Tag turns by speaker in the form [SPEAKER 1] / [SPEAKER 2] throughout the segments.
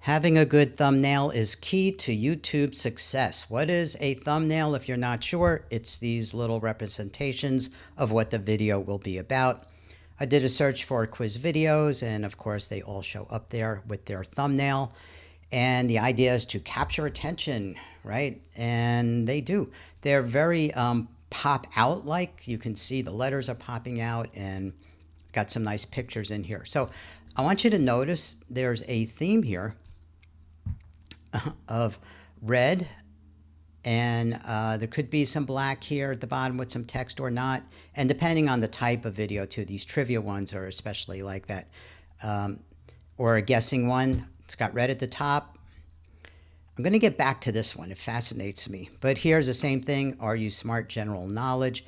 [SPEAKER 1] Having a good thumbnail is key to YouTube success. What is a thumbnail? If you're not sure, it's these little representations of what the video will be about. I did a search for quiz videos, and of course, they all show up there with their thumbnail. And the idea is to capture attention, right? And they do. They're very pop out like. You can see the letters are popping out and got some nice pictures in here. So I want you to notice there's a theme here of red, and there could be some black here at the bottom with some text or not, and depending on the type of video too. These trivia ones are especially like that, or a guessing one. It's got red at the top. I'm going to get back to this one. It fascinates me. But here's the same thing. Are you smart? General knowledge.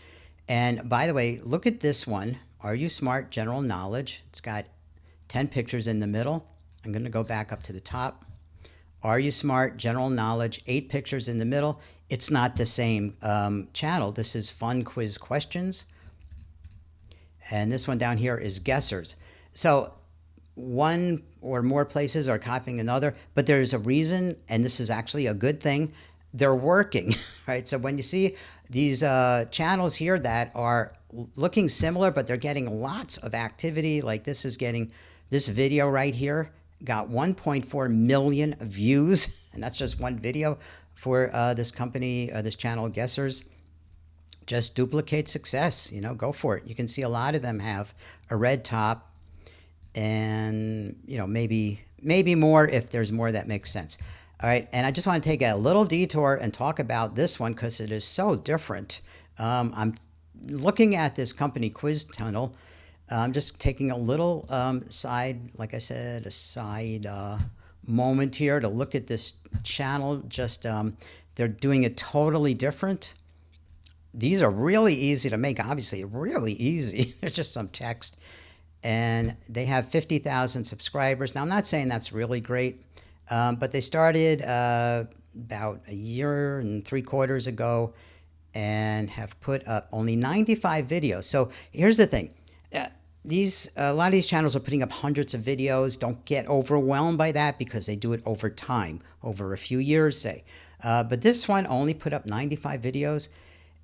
[SPEAKER 1] And by the way, look at this one. Are you smart? General knowledge. It's got 10 pictures in the middle. I'm going to go back up to the top. Are you smart? General knowledge, 8 pictures in the middle. It's not the same channel. This is fun quiz questions. And this one down here is guessers. So one or more places are copying another, but there's a reason, and this is actually a good thing. They're working, right? So when you see these channels here that are looking similar, but they're getting lots of activity, like this is getting this video right here, got 1.4 million views, and that's just one video for this company, this channel, Guessers. Just duplicate success, you know, go for it. You can see a lot of them have a red top, and you know, maybe more if there's more that makes sense. All right, and I just want to take a little detour and talk about this one because it is so different. I'm looking at this company Quiz Tunnel. I'm just taking a little side, like I said, a side moment here to look at this channel. Just they're doing it totally different. These are really easy to make, obviously, really easy. There's just some text. And they have 50,000 subscribers. Now, I'm not saying that's really great, but they started about a year and 3/4 ago and have put up only 95 videos. So here's the thing. A lot of these channels are putting up hundreds of videos. Don't get overwhelmed by that because they do it over time, over a few years, say. But this one only put up 95 videos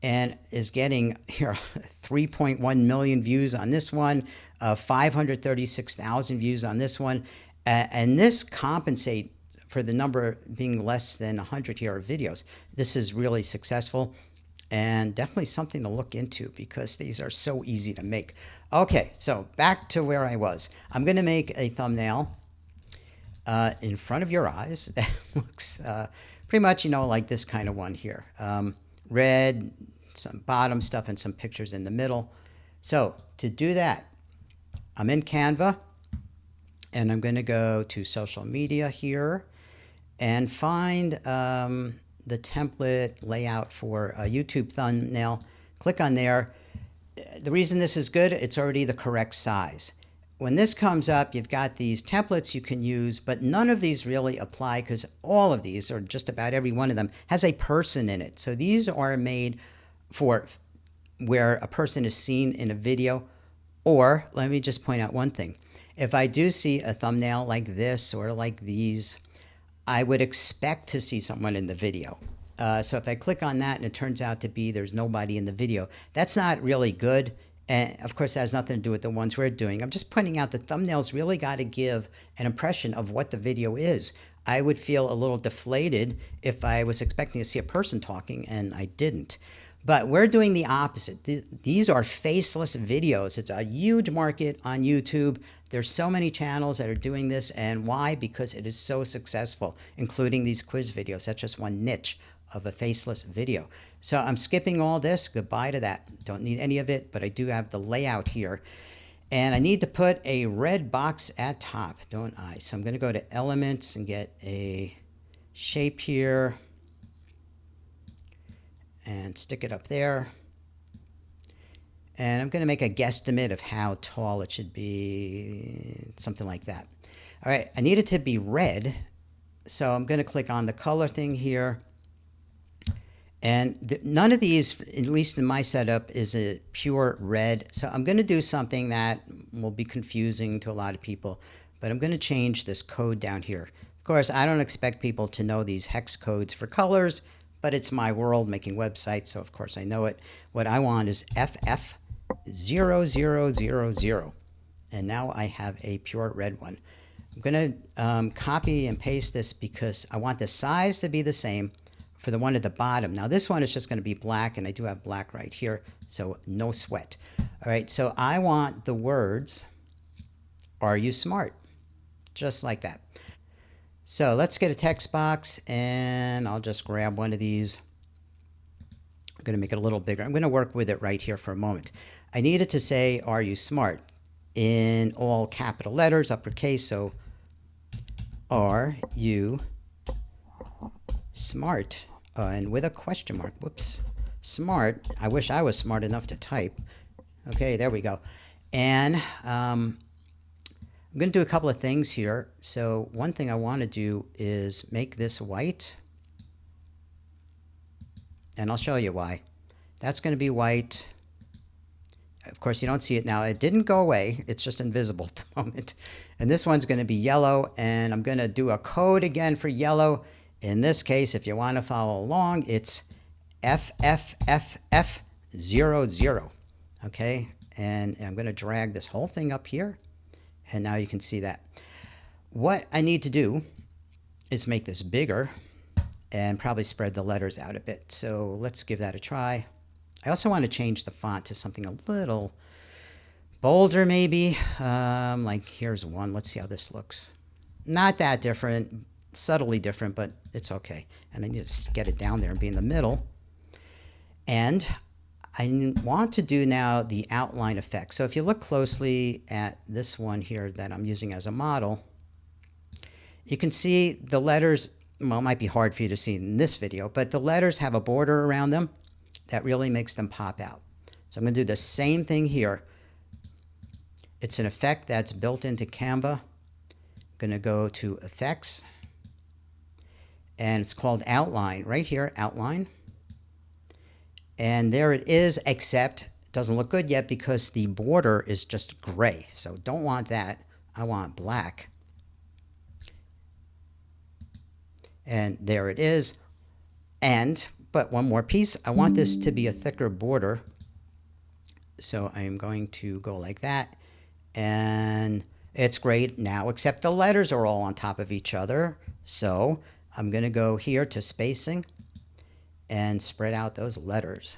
[SPEAKER 1] and is getting here 3.1 million views on this one, 536,000 views on this one. And this compensate for the number being less than 100 here of videos. This is really successful. And definitely something to look into because these are so easy to make. Okay, so back to where I was. I'm going to make a thumbnail in front of your eyes that looks pretty much, you know, like this kind of one here. Red, some bottom stuff, and some pictures in the middle. So to do that, I'm in Canva, and I'm going to go to social media here and find the template layout for a YouTube thumbnail. Click on there. The reason this is good, it's already the correct size. When this comes up, you've got these templates you can use, but none of these really apply because all of these, or just about every one of them, has a person in it. So these are made for where a person is seen in a video. Or let me just point out one thing. If I do see a thumbnail like this or like these, I would expect to see someone in the video. So if I click on that and it turns out to be there's nobody in the video, that's not really good. And of course, that has nothing to do with the ones we're doing. I'm just pointing out the thumbnails really got to give an impression of what the video is. I would feel a little deflated if I was expecting to see a person talking and I didn't. But we're doing the opposite. These are faceless videos. It's a huge market on YouTube. There's so many channels that are doing this. And why? Because it is so successful, including these quiz videos. That's just one niche of a faceless video. So I'm skipping all this. Goodbye to that. Don't need any of it, but I do have the layout here. And I need to put a red box at top, don't I? So I'm going to go to Elements and get a shape here and stick it up there. And I'm going to make a guesstimate of how tall it should be, something like that. All right, I need it to be red, so I'm going to click on the color thing here. And none of these, at least in my setup, is a pure red. So I'm going to do something that will be confusing to a lot of people, but I'm going to change this code down here. Of course, I don't expect people to know these hex codes for colors, but it's my world making websites, so of course I know it. What I want is FF0000. And now I have a pure red one. I'm going to copy and paste this because I want the size to be the same for the one at the bottom. Now this one is just going to be black, and I do have black right here, so no sweat. All right, so I want the words, "Are you smart?" Just like that. So let's get a text box, and I'll just grab one of these. I'm going to make it a little bigger. I'm going to work with it right here for a moment. I need it to say, "Are you smart?" in all capital letters, uppercase, so "Are you smart?" And with a question mark. Whoops. Smart. I wish I was smart enough to type. Okay, there we go. And I'm going to do a couple of things here. So one thing I want to do is make this white. And I'll show you why. That's going to be white. Of course, you don't see it now. It didn't go away. It's just invisible at the moment. And this one's going to be yellow. And I'm going to do a code again for yellow. In this case, if you want to follow along, it's FFFF00. Okay? And I'm going to drag this whole thing up here. And now you can see that. What I need to do is make this bigger and probably spread the letters out a bit. So let's give that a try. I also want to change the font to something a little bolder maybe. Like here's one. Let's see how this looks. Not that different, subtly different, but it's okay. And I need to get it down there and be in the middle. And I want to do now the outline effect. So if you look closely at this one here that I'm using as a model, you can see the letters, well, it might be hard for you to see in this video, but the letters have a border around them that really makes them pop out. So I'm going to do the same thing here. It's an effect that's built into Canva. I'm going to go to Effects, and it's called Outline. Right here, Outline. And there it is, except it doesn't look good yet because the border is just gray. So don't want that. I want black. And there it is. But one more piece. I want this to be a thicker border. So I am going to go like that. And it's great now, except the letters are all on top of each other. So I'm going to go here to spacing and spread out those letters.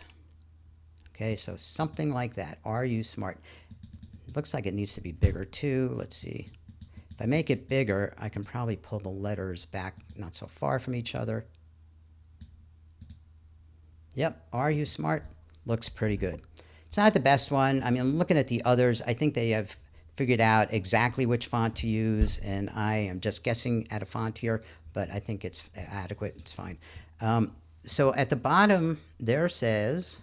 [SPEAKER 1] Okay, so something like that. Are you smart? Looks like it needs to be bigger too. Let's see. If I make it bigger, I can probably pull the letters back not so far from each other. Yep, Are you smart? Looks pretty good. It's not the best one. I mean, looking at the others, I think they have figured out exactly which font to use, and I am just guessing at a font here, but I think it's adequate. It's fine. So at the bottom there says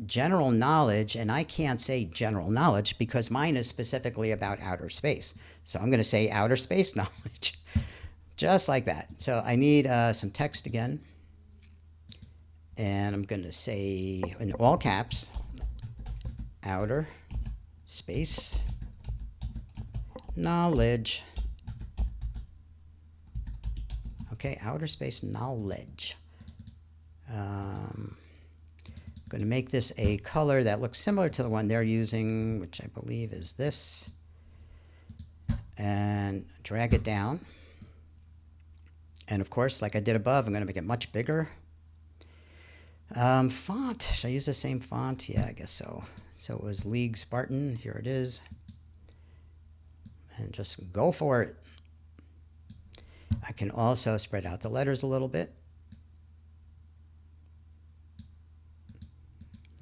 [SPEAKER 1] general knowledge, and I can't say general knowledge because mine is specifically about outer space. So I'm going to say outer space knowledge, just like that. So I need some text again, and I'm going to say in all caps, outer space knowledge. Okay, outer space knowledge. Going to make this a color that looks similar to the one they're using, which I believe is this, and drag it down. And of course, like I did above, I'm going to make it much bigger. Font, should I use the same font? Yeah, I guess so. So it was League Spartan. Here it is. And just go for it. I can also spread out the letters a little bit.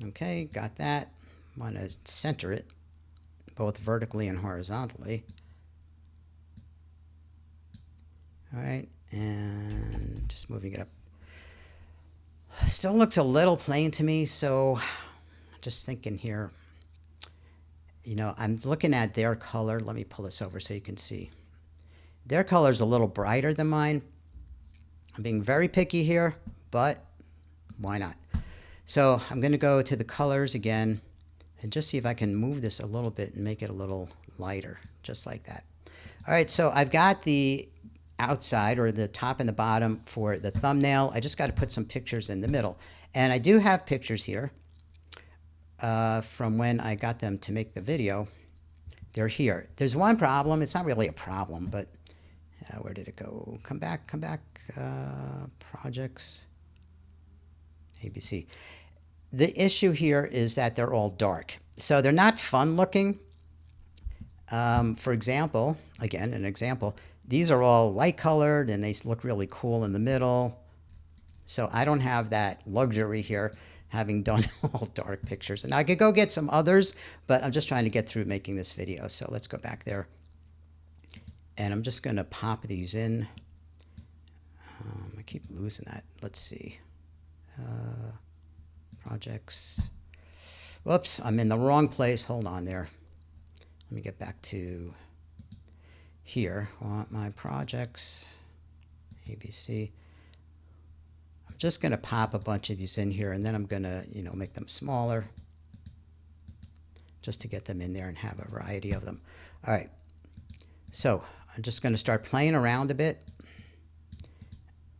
[SPEAKER 1] Okay, got that. Want to center it both vertically and horizontally. All right, and just moving it up. Still looks a little plain to me, so just thinking here, you know, I'm looking at their color. Let me pull this over so you can see. Their color is a little brighter than mine. I'm being very picky here, but why not? So I'm going to go to the colors again and just see if I can move this a little bit and make it a little lighter, just like that. All right, so I've got the outside, or the top and the bottom for the thumbnail. I just got to put some pictures in the middle. And I do have pictures here from when I got them to make the video. They're here. There's one problem. It's not really a problem, but where did it go? Come back, projects, ABC. The issue here is that they're all dark. So they're not fun looking. For example, again, an example, these are all light colored and they look really cool in the middle. So I don't have that luxury here, having done all dark pictures. And I could go get some others, but I'm just trying to get through making this video. So let's go back there. And I'm just going to pop these in. I keep losing that. Let's see. Projects. Whoops, I'm in the wrong place. Hold on there. Let me get back to here. I want my projects, ABC. I'm just going to pop a bunch of these in here, and then I'm going to, make them smaller just to get them in there and have a variety of them. All right. So I'm just going to start playing around a bit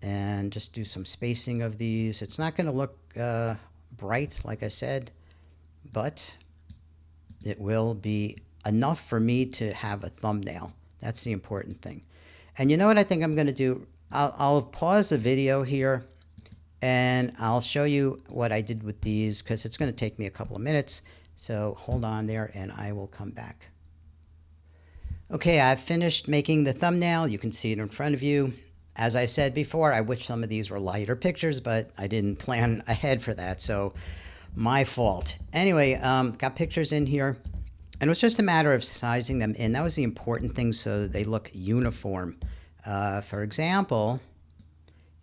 [SPEAKER 1] and just do some spacing of these. It's not going to look bright, like I said, but it will be enough for me to have a thumbnail. That's the important thing. And you know what I think I'm going to do? I'll pause the video here and I'll show you what I did with these, because it's going to take me a couple of minutes. So hold on there and I will come back. Okay, I've finished making the thumbnail. You can see it in front of you. As I said before, I wish some of these were lighter pictures, but I didn't plan ahead for that, so my fault. Anyway, got pictures in here, and it was just a matter of sizing them in. That was the important thing, so that they look uniform. For example,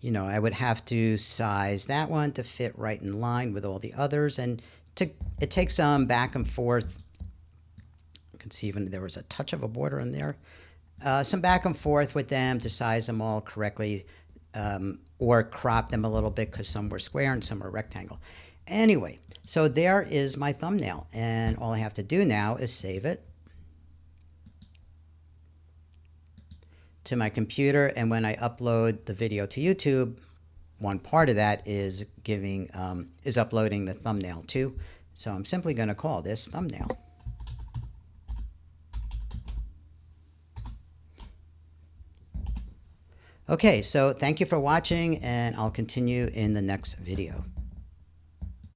[SPEAKER 1] I would have to size that one to fit right in line with all the others, and it takes some back and forth. You can see even there was a touch of a border in there. Some back and forth with them to size them all correctly, or crop them a little bit because some were square and some were rectangle. Anyway, so there is my thumbnail, and all I have to do now is save it to my computer, and when I upload the video to YouTube, one part of that is uploading the thumbnail too. So I'm simply going to call this thumbnail. Okay, so thank you for watching, and I'll continue in the next video.